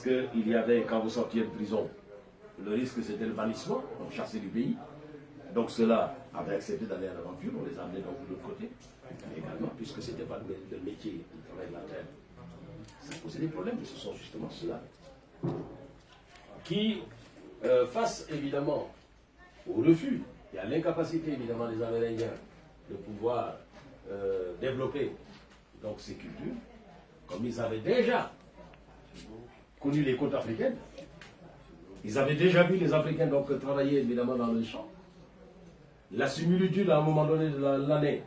qu'il y avait, quand vous sortiez de prison, le risque c'était le bannissement, on chassait du pays. Donc ceux-là avaient accepté d'aller à l'aventure, on les amenait donc de l'autre côté. Également, puisque ce n'était pas le métier de travail de la terre. Ça posait des problèmes, mais ce sont justement ceux-là qui, face évidemment au refus et à l'incapacité évidemment des Amérindiens de pouvoir développer donc ces cultures, comme ils avaient déjà connu les côtes africaines, ils avaient déjà vu les Africains donc travailler évidemment dans le champ. La similitude à un moment donné de l'année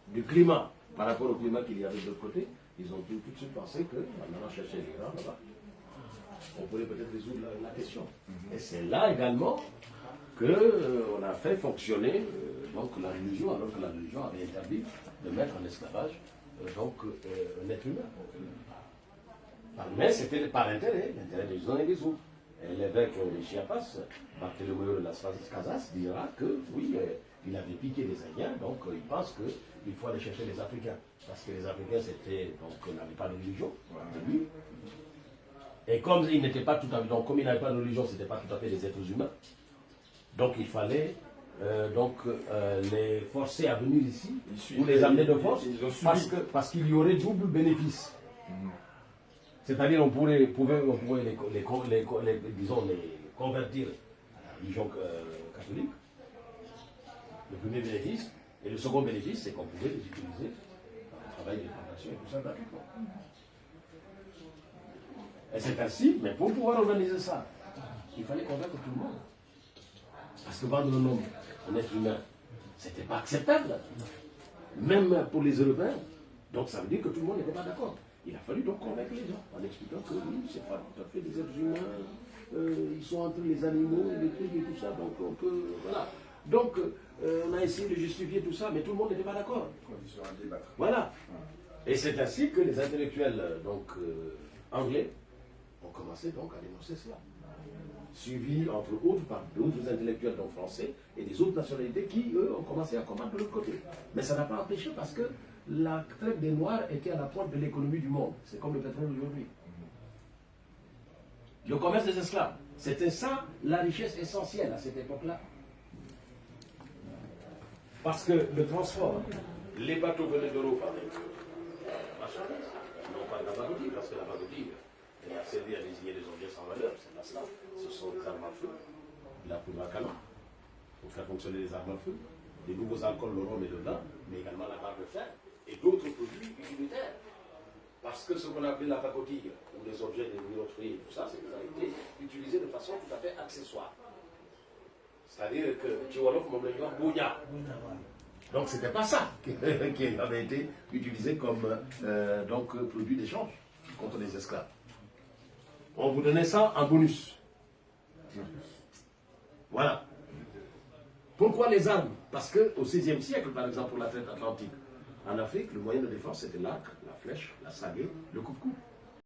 du climat par rapport au climat qu'il y avait de l'autre côté, ils ont tout de suite pensé qu'en allant chercher les grands là-bas, on pourrait peut-être résoudre la question. Et c'est là également qu'on a fait fonctionner donc la religion, alors que la religion avait interdit de mettre en esclavage donc un être humain. Mais c'était par intérêt, l'intérêt des uns et des autres. Et l'évêque de Chiapas, Barthélemy de las Casas, dira que oui, il avait piqué des Indiens, donc il pense qu'il faut aller chercher les Africains. Parce que les Africains n'avaient pas de religion de lui. Et comme il n'était pas tout à fait, donc comme il n'avait pas de religion, ce n'était pas tout à fait des êtres humains. Donc il fallait les forcer à venir ici, ou les amener de force, parce qu'il y aurait double bénéfice. C'est-à-dire on pouvait les convertir à la religion catholique, le premier bénéfice, et le second bénéfice, c'est qu'on pouvait les utiliser dans le travail des plantations et tout ça gratuitement. Et c'est ainsi, mais pour pouvoir organiser ça, il fallait convaincre tout le monde. Parce que vendre un homme, un être humain, c'était pas acceptable, même pour les Européens. Donc ça veut dire que tout le monde n'était pas d'accord. Il a fallu donc convaincre les gens en expliquant que oui, c'est pas tout à fait des êtres humains, ils sont entre les animaux, les trucs et tout ça, donc on peut. Voilà. Donc on a essayé de justifier tout ça, mais tout le monde n'était pas d'accord. Voilà. Et c'est ainsi que les intellectuels donc, anglais ont commencé donc à dénoncer cela. Suivis entre autres par d'autres intellectuels donc français et des autres nationalités qui, eux, ont commencé à combattre de l'autre côté. Mais ça n'a pas empêché parce que la traite des Noirs était à la pointe de l'économie du monde. C'est comme le pétrole aujourd'hui. Le commerce des esclaves, c'était ça la richesse essentielle à cette époque-là. Parce que le transport, les bateaux venaient d'Europe avec marchandises, non pas de la pagotille, parce que la pagotille, elle a servi à désigner des objets sans valeur, c'est pas cela. Ce sont des armes à feu, de la poudre à canon, pour faire fonctionner les armes à feu, des nouveaux alcools, le rhum et le vin, mais également la barre de fer, et d'autres produits utilitaires. Parce que ce qu'on appelait la pagotille, ou les objets des minoteries, tout ça, ça a été utilisé de façon tout à fait accessoire. C'est-à-dire que Chiwalof m'a dit Bounya. Donc ce n'était pas ça qui avait été utilisé comme donc, produit d'échange contre les esclaves. On vous donnait ça en bonus. Voilà. Pourquoi les armes? Parce qu'au XVIe siècle, par exemple, pour la traite atlantique, en Afrique, le moyen de défense, c'était l'arc, la flèche, la sagaie, le coupe-coupe.